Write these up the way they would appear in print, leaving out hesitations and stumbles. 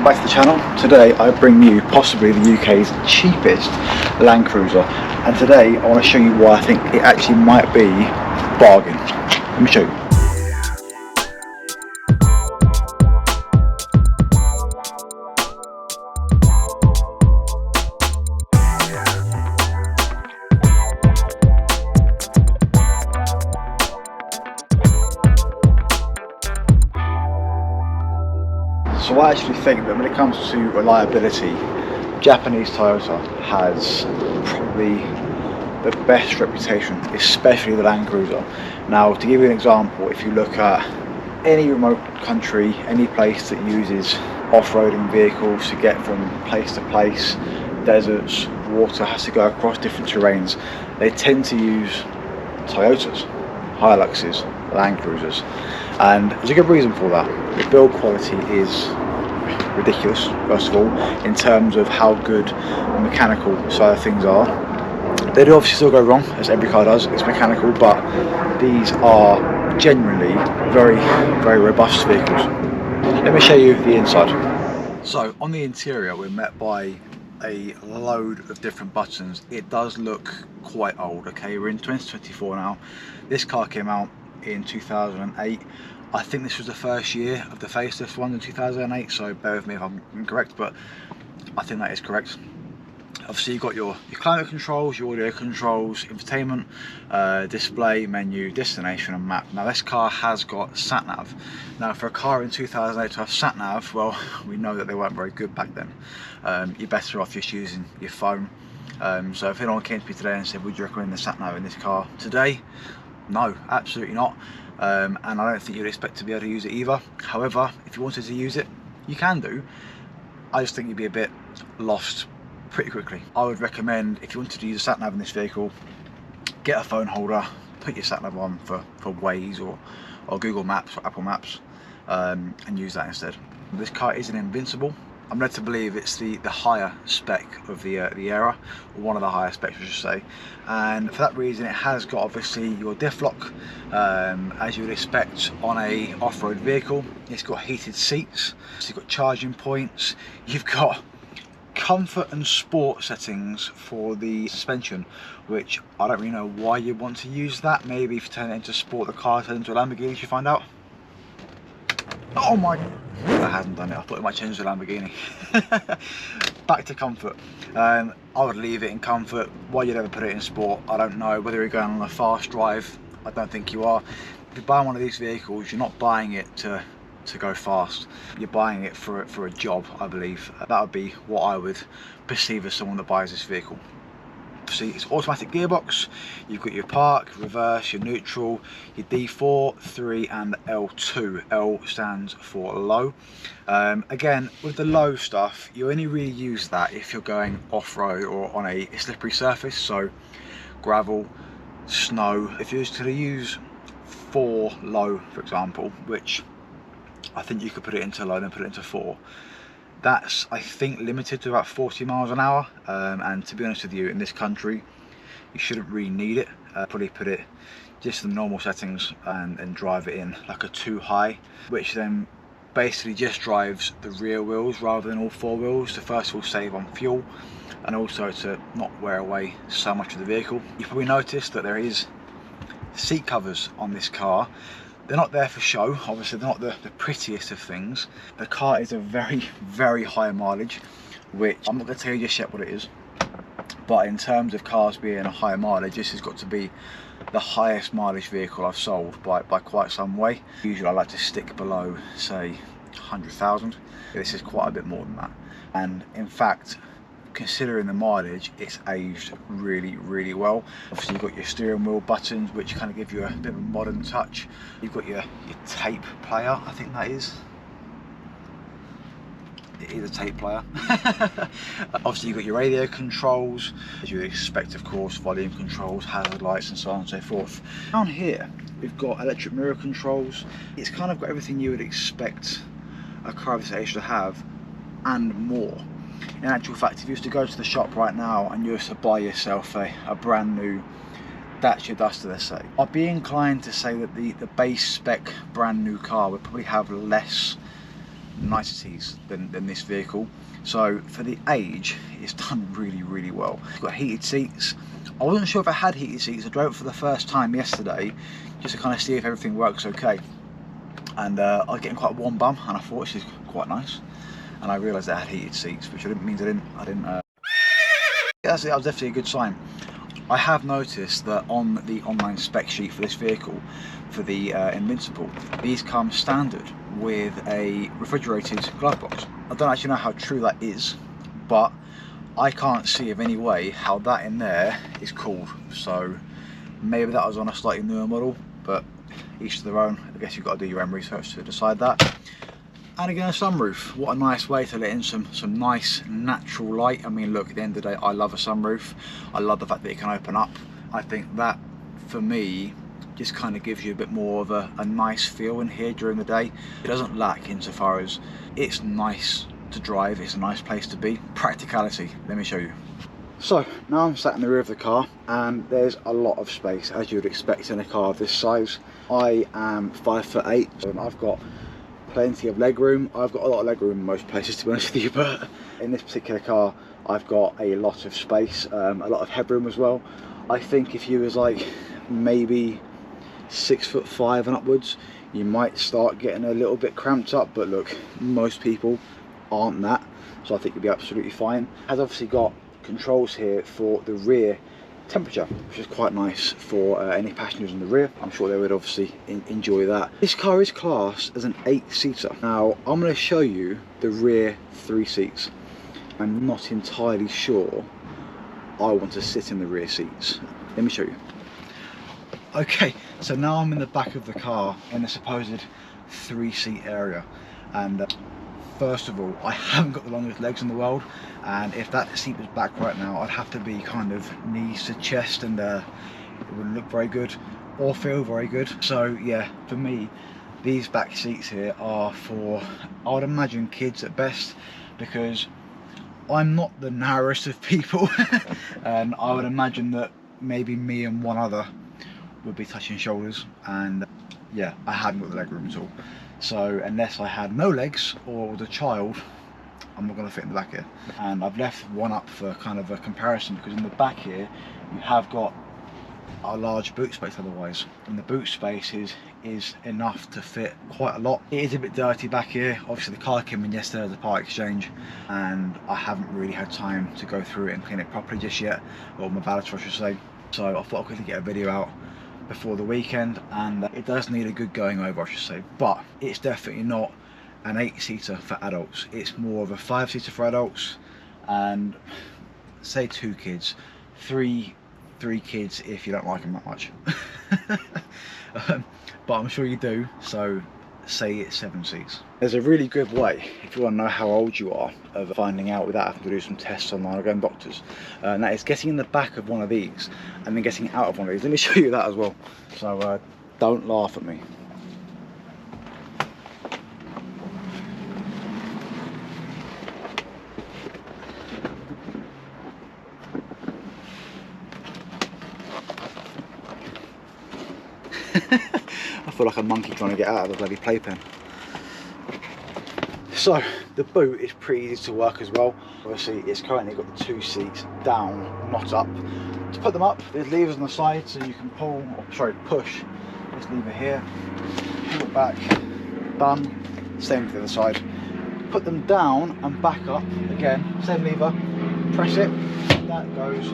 welcome back to the channel. Today I bring you possibly the UK's cheapest Land Cruiser, and today I want to show you why I think it actually might be a bargain. Let me show you. So I actually think that when it comes to reliability, Japanese Toyota has probably the best reputation, especially the Land Cruiser. Now, to give you an example, if you look at any remote country, any place that uses off-roading vehicles to get from place to place, deserts, water, has to go across different terrains, they tend to use Toyotas, Hiluxes, Land Cruisers, and there's a good reason for that. The build quality is ridiculous, first of all, in terms of how good the mechanical side of things are. They do obviously still go wrong, as every car does, it's mechanical, but these are genuinely very, very robust vehicles. Let me show you the inside. So on the interior we're met by a load of different buttons. It does look quite old, okay, we're in 2024 now. This car came out in 2008. I think this was the first year of the facelift one in 2008, so bear with me if I'm incorrect, but I think that is correct. Obviously you've got your climate controls, your audio controls, infotainment, display, menu, destination and map. Now this car has got sat-nav. Now for a car in 2008 to have sat-nav, well, we know that they weren't very good back then. You're better off just using your phone. So if anyone came to me today and said, would you recommend the sat-nav in this car today? No, absolutely not. And I don't think you'd expect to be able to use it either. However, if you wanted to use it, you can do. I just think you'd be a bit lost pretty quickly. I would recommend, if you wanted to use a sat-nav in this vehicle, get a phone holder, put your sat-nav on for Waze or Google Maps or Apple Maps, and use that instead. This car isn't invincible. I'm led to believe it's the higher spec of the era, or one of the higher specs I should say, and for that reason it has got obviously your diff lock, as you would expect on a off-road vehicle. It's got heated seats, so you've got charging points, you've got comfort and sport settings for the suspension, which I don't really know why you want to use that. Maybe if you turn it into sport, the car turns into a Lamborghini, you find out. Oh my, that hasn't done it. I thought it might change the Lamborghini. Back to comfort. I would leave it in comfort. Why you'd ever put it in sport, I don't know. Whether you're going on a fast drive, I don't think you are. If you buy one of these vehicles, you're not buying it to go fast. You're buying it for a job, I believe. That would be what I would perceive as someone that buys this vehicle. See, it's automatic gearbox. You've got your park, reverse, your neutral, your D4, 3 and L2. L stands for low. Again, with the low stuff, you only really use that if you're going off-road or on a slippery surface, so gravel, snow. If you was to use 4 low, for example, which I think you could put it into low and then put it into 4, that's, I think, limited to about 40 miles an hour, and to be honest with you, in this country you shouldn't really need it. Probably put it just the normal settings and drive it in like a 2 high, which then basically just drives the rear wheels rather than all 4 wheels to first of all save on fuel, and also to not wear away so much of the vehicle. You've probably noticed that there is seat covers on this car. They're not there for show, obviously they're not the prettiest of things. The car is a very, very high mileage, which I'm not going to tell you just yet what it is, but in terms of cars being a high mileage, this has got to be the highest mileage vehicle I've sold by quite some way. Usually I like to stick below, say, 100,000. This is quite a bit more than that, and in fact, considering the mileage, it's aged really, really well. Obviously you've got your steering wheel buttons, which kind of give you a bit of a modern touch. You've got your tape player, I think that is. It is a tape player. Obviously you've got your radio controls, as you would expect, of course, volume controls, hazard lights and so on and so forth. Down here we've got electric mirror controls. It's kind of got everything you would expect a car of this age to have and more. In actual fact, if you was to go to the shop right now and you was to buy yourself a brand new Dacia Duster, let's say, I'd be inclined to say that the base spec brand new car would probably have less niceties than this vehicle. So for the age, it's done really well. It's got heated seats. I wasn't sure if it had heated seats. I drove it for the first time yesterday just to kind of see if everything works okay. And I was getting quite a warm bum, and I thought this is quite nice. And I realised it had heated seats, which means I didn't. That was definitely a good sign. I have noticed that on the online spec sheet for this vehicle, for the Invincible, these come standard with a refrigerated glove box. I don't actually know how true that is, but I can't see of any way how that in there is cooled. So maybe that was on a slightly newer model, but each to their own. I guess you've got to do your own research to decide that. And again, a sunroof. What a nice way to let in some nice natural light. I mean, look, at the end of the day, I love a sunroof. I love the fact that it can open up. I think that, for me, just kind of gives you a bit more of a nice feel in here during the day. It doesn't lack insofar as it's nice to drive. It's a nice place to be. Practicality. Let me show you. So now I'm sat in the rear of the car, and there's a lot of space, as you would expect in a car of this size. I am 5'8", so I've got plenty of leg room. I've got a lot of leg room in most places, to be honest with you, but in this particular car I've got a lot of space, a lot of headroom as well. I think if you was like maybe 6'5" and upwards, you might start getting a little bit cramped up, but look, most people aren't that, so I think you'll be absolutely fine. Has obviously got controls here for the rear temperature, which is quite nice for any passengers in the rear. I'm sure they would obviously enjoy that. This car is classed as an 8-seater. Now I'm going to show you the rear 3 seats. I'm not entirely sure I want to sit in the rear seats. Let me show you. Okay, so now I'm in the back of the car in the supposed 3-seat area, and first of all, I haven't got the longest legs in the world, and if that seat was back right now, I'd have to be kind of knees to chest, and it wouldn't look very good or feel very good. So yeah, for me, these back seats here are for, I would imagine, kids at best, because I'm not the narrowest of people and I would imagine that maybe me and one other would be touching shoulders, and yeah, I haven't got the leg room at all. So unless I had no legs or was a child, I'm not going to fit in the back here. And I've left one up for kind of a comparison, because in the back here you have got a large boot space otherwise, and the boot space is enough to fit quite a lot. It is a bit dirty back here. Obviously the car came in yesterday as a part exchange, and I haven't really had time to go through it and clean it properly just yet, or my valeter I should say. So I thought I could get a video out before the weekend, and it does need a good going over, I should say, but it's definitely not an 8-seater for adults. It's more of a 5-seater for adults, and say 2 kids, 3 kids if you don't like them that much. But I'm sure you do, so say it's 7 seats. There's a really good way, if you want to know how old you are, of finding out without having to do some tests online or going doctors, and that is getting in the back of one of these and then getting out of one of these. Let me show you that as well, so don't laugh at me. I feel like a monkey trying to get out of a bloody playpen. So the boot is pretty easy to work as well. Obviously it's currently got the 2 seats down, not up. To put them up, there's levers on the side, so you can pull, or sorry, push this lever here, pull it back, done. Same with the other side. Put them down and back up, again, same lever, press it, that goes,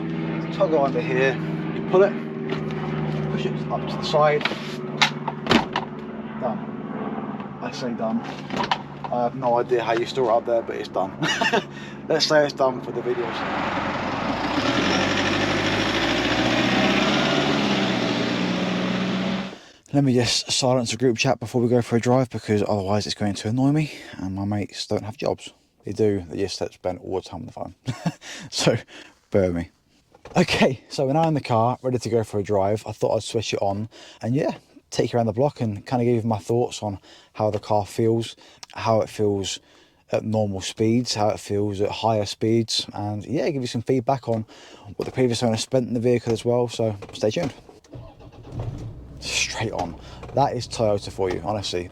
toggle under here, you pull it, push it up to the side, done. I say done. I have no idea how you store it up there, but it's done. Let's say it's done for the videos. Let me just silence the group chat before we go for a drive, because otherwise it's going to annoy me, and my mates don't have jobs. They do, they just spend all the time on the phone. So bear with me. Okay, so we're now in the car, ready to go for a drive. I thought I'd switch it on and yeah, take you around the block and kind of give you my thoughts on how the car feels, how it feels at normal speeds, how it feels at higher speeds, and yeah, give you some feedback on what the previous owner spent in the vehicle as well, so stay tuned. Straight on. That is Toyota for you, honestly.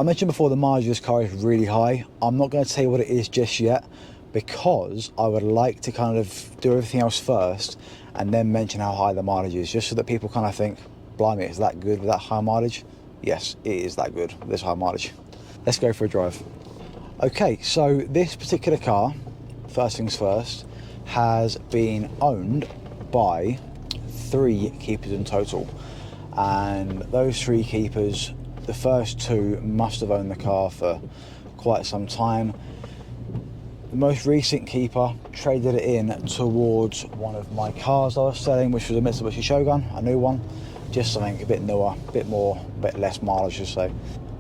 I mentioned before the mileage of this car is really high. I'm not going to tell you what it is just yet, because I would like to kind of do everything else first and then mention how high the mileage is, just so that people kind of think, blimey, it's that good with that high mileage? Yes, it is that good with this high mileage. Let's go for a drive. Okay, so this particular car, first things first, has been owned by 3 keepers in total, and those 3 keepers, the first 2 must have owned the car for quite some time. The most recent keeper traded it in towards one of my cars I was selling, which was a Mitsubishi Shogun, a new one, just something a bit newer, a bit less mileage, I should say,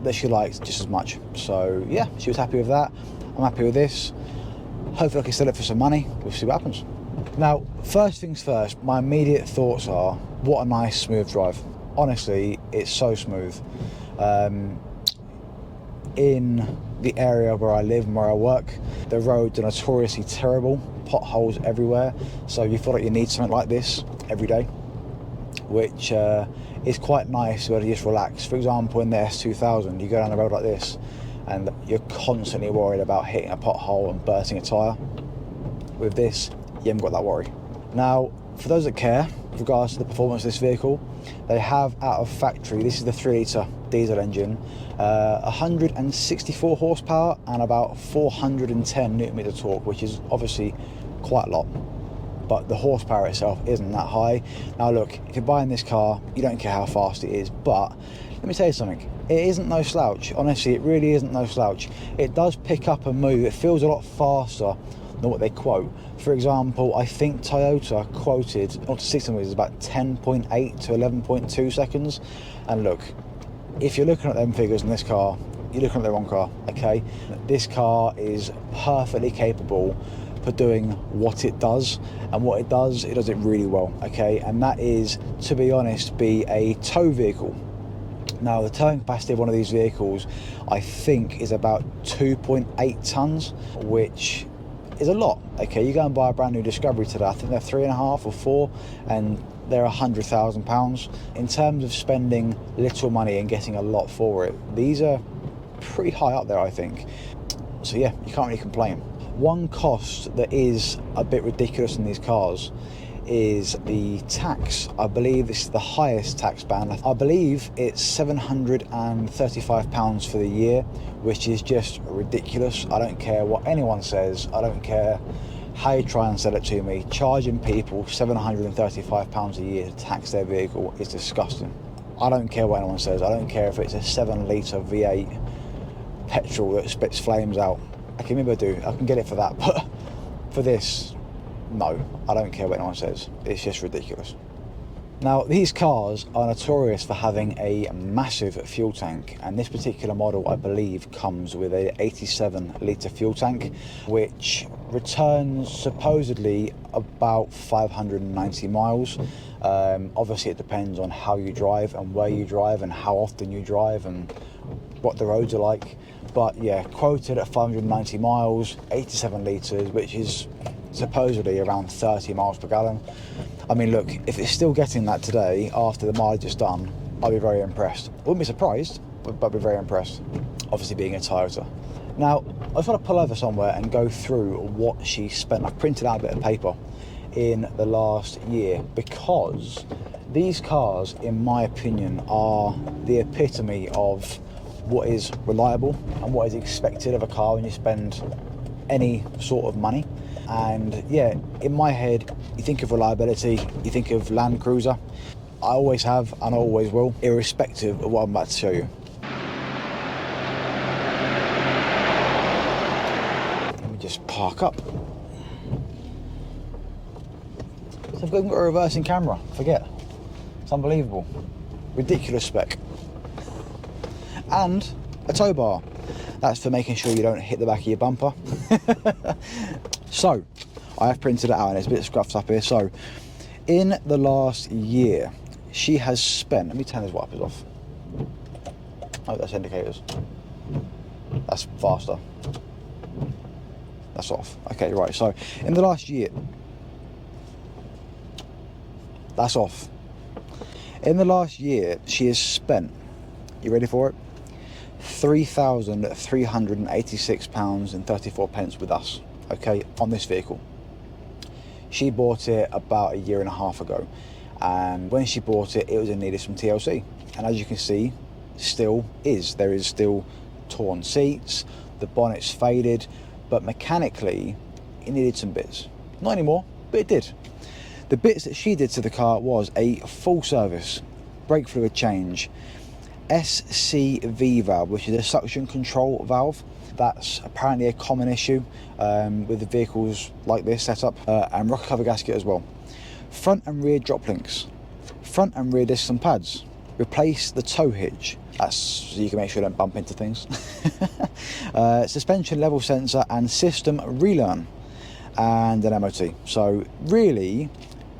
that she liked just as much. So yeah, she was happy with that. I'm happy with this. Hopefully I can sell it for some money. We'll see what happens. Now, first things first, my immediate thoughts are, what a nice smooth drive. Honestly, it's so smooth. In the area where I live and where I work, the roads are notoriously terrible, potholes everywhere, so you feel like you need something like this every day, which is quite nice to be able to just relax. For example, in the S2000, you go down the road like this and you're constantly worried about hitting a pothole and bursting a tyre. With this, you haven't got that worry. Now, for those that care with regards to the performance of this vehicle, they have out of factory, this is the 3-litre diesel engine, 164 horsepower and about 410 newton meter torque, which is obviously quite a lot, but the horsepower itself isn't that high. Now look, if you're buying this car, you don't care how fast it is, but let me tell you something, it isn't no slouch. Honestly, it really isn't no slouch. It does pick up and move. It feels a lot faster than what they quote. For example, I think Toyota quoted not to 60 meters about 10.8 to 11.2 seconds. And look, if you're looking at them figures in this car, you're looking at the wrong car, okay? This car is perfectly capable for doing what it does, and what it does it really well, okay? And that is, to be honest, be a tow vehicle. Now, the towing capacity of one of these vehicles, I think, is about 2.8 tons, which is a lot, okay? You go and buy a brand new Discovery today, I think they're 3.5 or 4, and they're £100,000. In terms of spending little money and getting a lot for it, these are pretty high up there, I think. So yeah, you can't really complain. One cost that is a bit ridiculous in these cars is the tax. I believe this is the highest tax band. I believe it's £735 for the year, which is just ridiculous. I don't care what anyone says. I don't care how you try and sell it to me. Charging people £735 a year to tax their vehicle is disgusting. I don't care what anyone says. I don't care if it's a 7-litre V8 petrol that spits flames out. Okay, maybe I do. I can get it for that, but for this, no, I don't care what anyone says. It's just ridiculous. Now, these cars are notorious for having a massive fuel tank, and this particular model, I believe, comes with a 87-litre fuel tank, which returns supposedly about 590 miles. Obviously, it depends on how you drive and where you drive and how often you drive and what the roads are like. But yeah, quoted at 590 miles, 87 litres, which is supposedly around 30 miles per gallon. I mean, look, if it's still getting that today after the mileage is done, I'll be very impressed. Wouldn't be surprised, but I'd be very impressed, obviously being a Toyota. Now, I just want to pull over somewhere and go through what she spent. I've printed out a bit of paper in the last year, because these cars, in my opinion, are the epitome of what is reliable and what is expected of a car when you spend any sort of money. And yeah, in my head, you think of reliability, you think of Land Cruiser. I always have and I always will, irrespective of what I'm about to show you. Let me just park up. So I've got a reversing camera, forget. It's unbelievable. Ridiculous spec. And a tow bar. That's for making sure you don't hit the back of your bumper. So, I have printed it out and it's a bit scruffed up here. So, in the last year, she has spent, let me turn these wipers off. Oh, that's indicators. That's faster. That's off. Okay, right, so in the last year, that's off. In the last year, she has spent, you ready for it? £3,386.34 with us, okay, on this vehicle. She bought it about a year and a half ago, and when she bought it, it was in need of some TLC, and as you can see, there is still torn seats, the bonnet's faded, but mechanically it needed some bits. Not anymore, but it did. The bits that she did to the car was a full service brake fluid change, SCV valve, which is a suction control valve. That's apparently a common issue with the vehicles like this setup, and rocker cover gasket as well. Front and rear drop links, front and rear discs and pads. Replace the tow hitch, that's so you can make sure you don't bump into things. Suspension level sensor and system relearn, and an MOT. So really,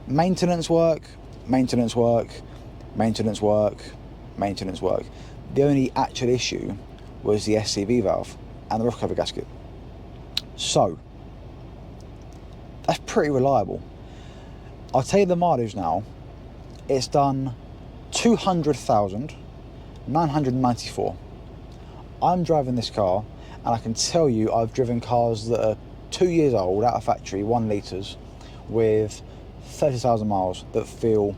maintenance work, maintenance work, maintenance work, maintenance work. The only actual issue was the SCV valve and the rocker cover gasket. So that's pretty reliable. I'll tell you the mileage now. It's done 200,994. I'm driving this car, and I can tell you I've driven cars that are 2 years old, out of factory, 1 litres, with 30,000 miles that feel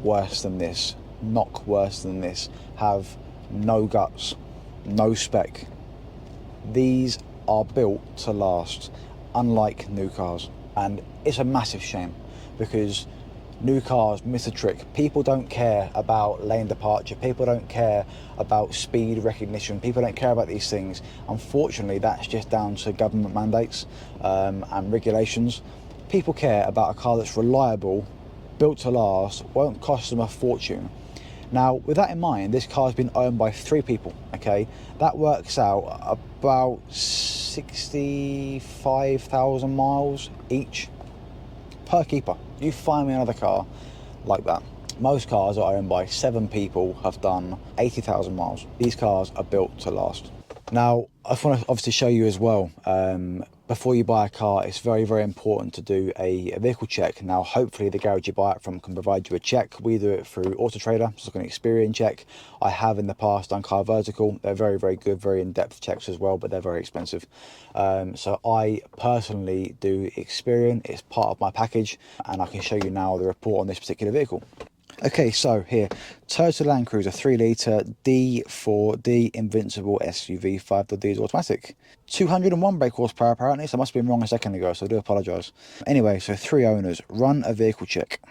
worse than this, knock worse than this, have no guts, no spec. These are built to last, unlike new cars, and it's a massive shame because new cars miss a trick. People don't care about lane departure, people don't care about speed recognition, people don't care about these things. Unfortunately, that's just down to government mandates and regulations. People care about a car that's reliable, built to last, won't cost them a fortune. Now, with that in mind, this car's been owned by 3 people, okay? That works out about 65,000 miles each per keeper. You find me another car like that. Most cars are owned by 7 people, have done 80,000 miles. These cars are built to last. Now, I want to obviously show you as well, before you buy a car, it's very, very important to do a vehicle check. Now, hopefully the garage you buy it from can provide you a check. We do it through Auto Trader, it's like an Experian check. I have in the past done Car Vertical. They're very, very good, very in-depth checks as well, but they're very expensive. So I personally do Experian. It's part of my package, and I can show you now the report on this particular vehicle. Okay, so here, Toyota Land Cruiser 3 litre D4D Invincible SUV 5.0 diesel automatic. 201 brake horsepower apparently, so I must have been wrong a second ago, so I do apologise. Anyway, so 3 owners, run a vehicle check.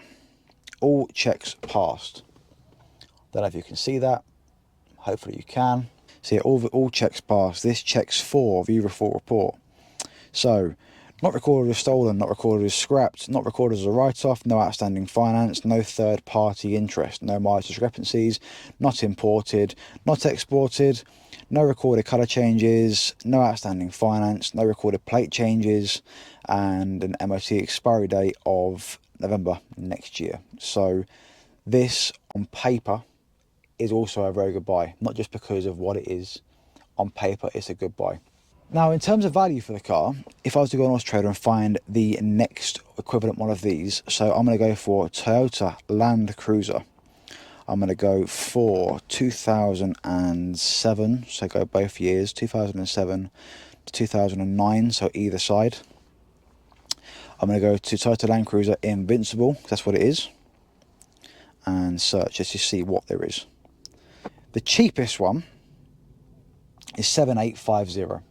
All checks passed. Don't know if you can see that, hopefully you can. See, all checks passed. This checks for view full report. So, not recorded as stolen, not recorded as scrapped, not recorded as a write-off, no outstanding finance, no third-party interest, no mileage discrepancies, not imported, not exported, no recorded colour changes, no outstanding finance, no recorded plate changes, and an MOT expiry date of November next year. So this, on paper, is also a very good buy, not just because of what it is. On paper, it's a good buy. Now, in terms of value for the car, if I was to go on Auto Trader and find the next equivalent one of these, so I'm going to go for Toyota Land Cruiser. I'm going to go for 2007, so go both years, 2007 to 2009, so either side. I'm going to go to Toyota Land Cruiser Invincible, that's what it is, and search just to see what there is. The cheapest one is 7850.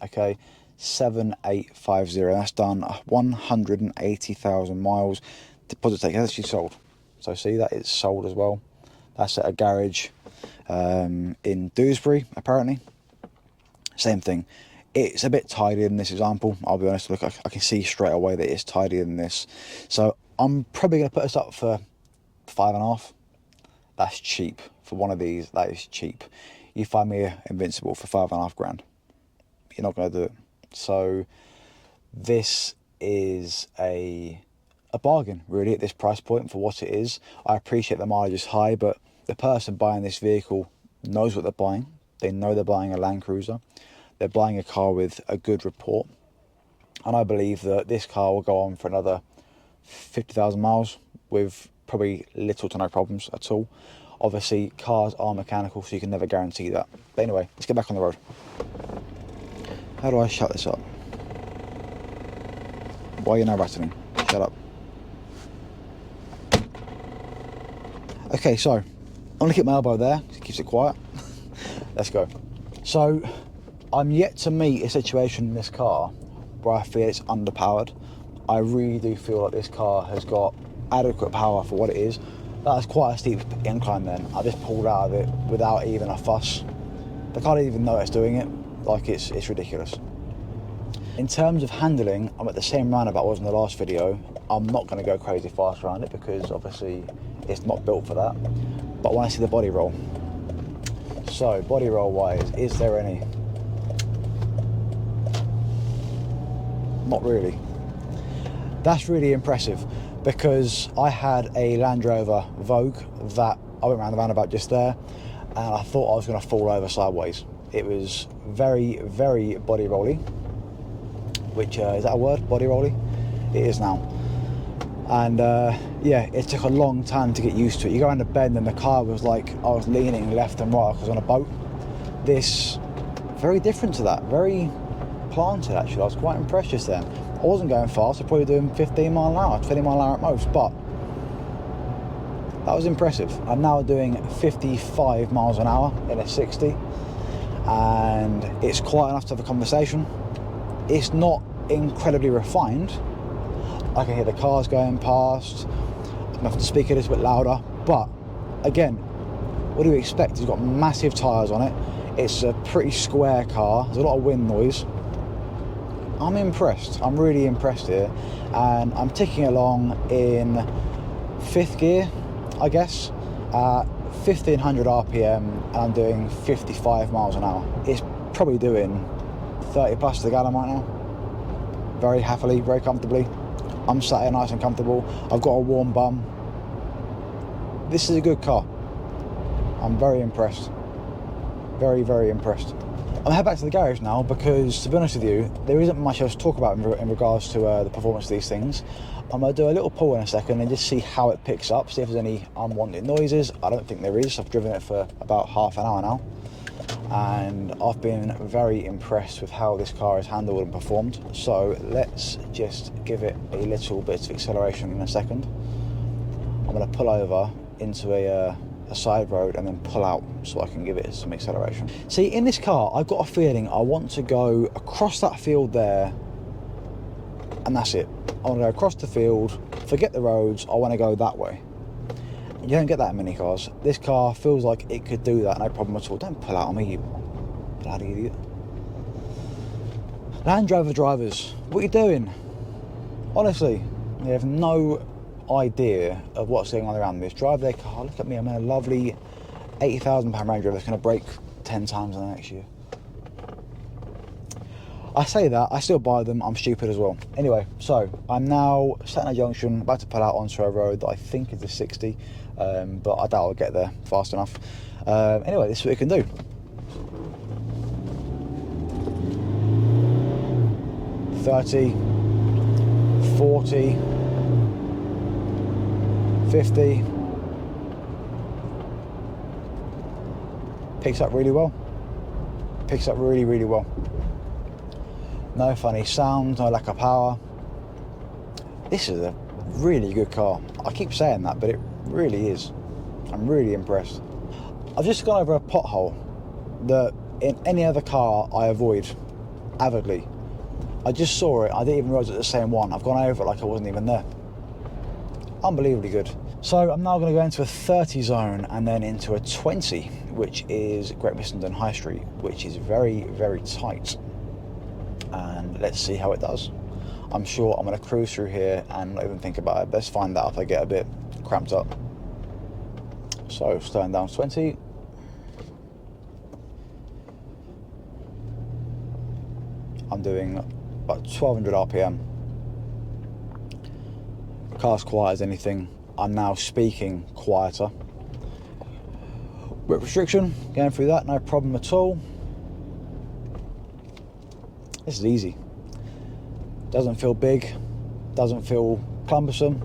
Okay, 7850. That's done 180,000 miles. Deposit taken, that's actually sold. So see, that is sold as well. That's at a garage in Dewsbury, apparently. Same thing. It's a bit tidier than this example. I'll be honest. Look, I can see straight away that it's tidier than this. So I'm probably going to put this up for 5.5. That's cheap for one of these. That is cheap. You find me an Invincible for 5.5 grand. You're not going to do it. So this is a bargain really at this price point for what it is. I appreciate the mileage is high, but the person buying this vehicle knows what they're buying. They know they're buying a Land Cruiser. They're buying a car with a good report, and I believe that this car will go on for another 50,000 miles with probably little to no problems at all. Obviously, cars are mechanical, so you can never guarantee that. But anyway, let's get back on the road. How do I shut this up? Why are you now rattling? Shut up. Okay, so I'm gonna keep my elbow there, it keeps it quiet. Let's go. So I'm yet to meet a situation in this car where I feel it's underpowered. I really do feel like this car has got adequate power for what it is. That's quite a steep incline then. I just pulled out of it without even a fuss. I can't even know it's doing it. Like, it's ridiculous. In terms of handling, I'm at the same roundabout I was in the last video. I'm not going to go crazy fast around it because obviously it's not built for that. But I want to see the body roll. So, body roll wise, is there any? Not really. That's really impressive because I had a Land Rover Vogue that I went around the roundabout just there and I thought I was going to fall over sideways. It was very, very body rolly, which is that a word? Body rolly? It is now. And yeah, it took a long time to get used to it. You go around the bend and the car was like, I was leaning left and right like I was on a boat. This, very different to that, very planted actually. I was quite impressed just then. I wasn't going fast, I was probably doing 15 mile an hour, 20 mile an hour at most, but that was impressive. I'm now doing 55 miles an hour in a 60 and it's quite enough to have a conversation. It's not incredibly refined. I can hear the cars going past. I'm having to speak a little bit louder, but again, what do you expect? It's got massive tyres on it. It's a pretty square car. There's a lot of wind noise. I'm impressed. I'm really impressed here, and I'm ticking along in 5th gear, I guess, at 1500 RPM, and I'm doing 55 miles an hour. It's probably doing 30 plus to the gallon right now. Very happily, very comfortably. I'm sat here nice and comfortable. I've got a warm bum. This is a good car. I'm very impressed. Very, very impressed. I'm gonna head back to the garage now because, to be honest with you, there isn't much else to talk about in regards to the performance of these things. I'm gonna do a little pull in a second and just see how it picks up, see if there's any unwanted noises. I don't think there is. I've driven it for about half an hour now, and I've been very impressed with how this car is handled and performed. So let's just give it a little bit of acceleration in a second. I'm gonna pull over into a side road and then pull out so I can give it some acceleration. See, in this car, I've got a feeling I want to go across that field there, and that's it. I want to go across the field, forget the roads, I want to go that way. You don't get that in many cars. This car feels like it could do that, no problem at all. Don't pull out on me, you bloody idiot. Land Rover drivers, what are you doing? Honestly, they have no idea of what's going on around this. Drive their car. Look at me, I'm in a lovely £80,000 Range Rover that's going to break 10 times in the next year. I say that, I still buy them, I'm stupid as well. Anyway, so I'm now sat in a junction, about to pull out onto a road that I think is the 60, but I doubt I'll get there fast enough. Anyway, this is what we can do. $30, $40, $50. Picks up really well. Picks up really, really well. No funny sound, no lack of power. This is a really good car. I keep saying that, but it really is. I'm really impressed. I've just gone over a pothole that in any other car I avoid avidly. I just saw it, I didn't even realise it was the same one. I've gone over it like I wasn't even there. Unbelievably good. So I'm now going to go into a 30 zone and then into a 20, which is Great Missenden High Street, which is very, very tight. And let's see how it does. I'm sure I'm going to cruise through here and not even think about it. Let's find out if I get a bit cramped up. So slowing down to 20. I'm doing about 1200 RPM. Car's quiet as anything. I'm now speaking quieter. Whip restriction, going through that, no problem at all. This is easy. Doesn't feel big, doesn't feel cumbersome.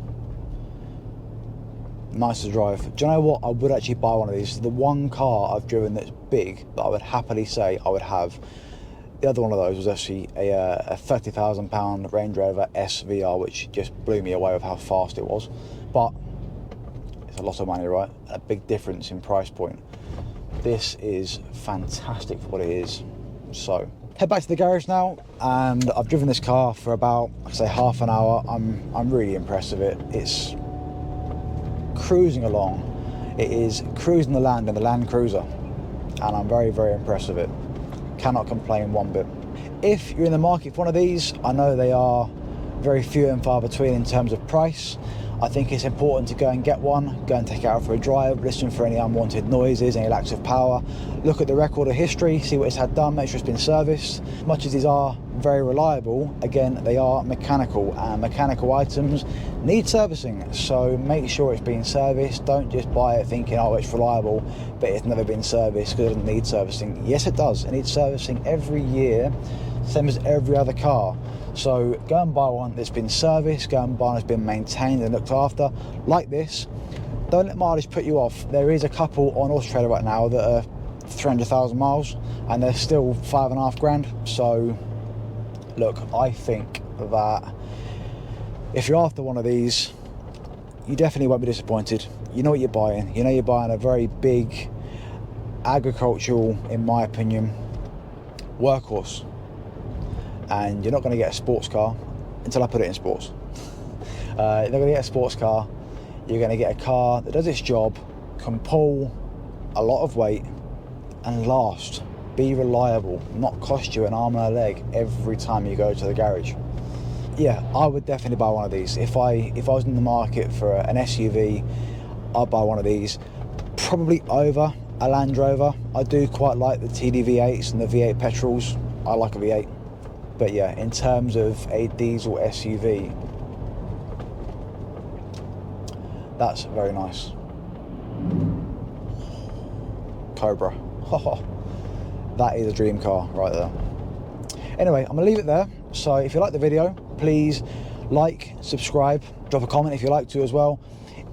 nice to drive. Do you know what? I would actually buy one of these. The one car I've driven that's big that I would happily say I would have. The other one of those was actually a £30,000 Range Rover SVR, which just blew me away with how fast it was. But it's a lot of money, right? A big difference in price point. This is fantastic for what it is. So head back to the garage now, and I've driven this car for about, I'd say, half an hour. I'm really impressed with it. It's cruising along. It is cruising the land in the Land Cruiser, and I'm very, very impressed with it. Cannot complain one bit. If you're in the market for one of these, I know they are very few and far between in terms of price. I think it's important to go and get one, go and take it out for a drive, listen for any unwanted noises, any lacks of power, look at the record of history, see what it's had done, make sure it's been serviced. Much as these are very reliable, again, they are mechanical, and mechanical items need servicing, so make sure it's been serviced. Don't just buy it thinking, oh, it's reliable, but it's never been serviced because it doesn't need servicing. Yes, it does. It needs servicing every year, same as every other car. So go and buy one that's been serviced, go and buy one that's been maintained and looked after, like this. Don't let mileage put you off. There is a couple on Auto Trader right now that are 300,000 miles and they're still 5.5 grand. So look, I think that if you're after one of these, you definitely won't be disappointed. You know what you're buying. You know you're buying a very big agricultural, in my opinion, workhorse. And you're not going to get a sports car until I put it in sports. You're not going to get a sports car. You're going to get a car that does its job, can pull a lot of weight and last. Be reliable, not cost you an arm and a leg every time you go to the garage. Yeah, I would definitely buy one of these. If I was in the market for an SUV, I'd buy one of these. Probably over a Land Rover. I do quite like the TD V8s and the V8 petrols. I like a V8. But yeah, in terms of a diesel SUV, that's very nice. Cobra. That is a dream car right there. Anyway, I'm gonna leave it there. So if you like the video, please like, subscribe, drop a comment if you like to as well.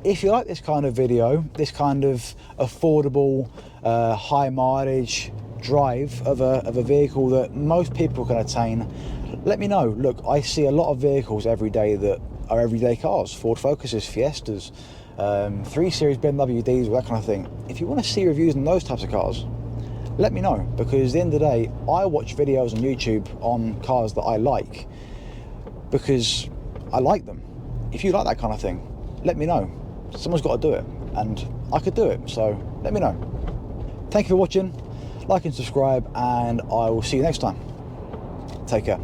If you like this kind of video, this kind of affordable, high mileage drive of a vehicle that most people can attain, let me know. Look, I see a lot of vehicles every day that are everyday cars, Ford Focuses, Fiestas, 3 Series BMW diesel, that kind of thing. If you want to see reviews on those types of cars, let me know, because at the end of the day, I watch videos on YouTube on cars that I like because I like them. If you like that kind of thing, let me know. Someone's got to do it, and I could do it, so let me know. Thank you for watching. Like and subscribe, and I will see you next time. Take care.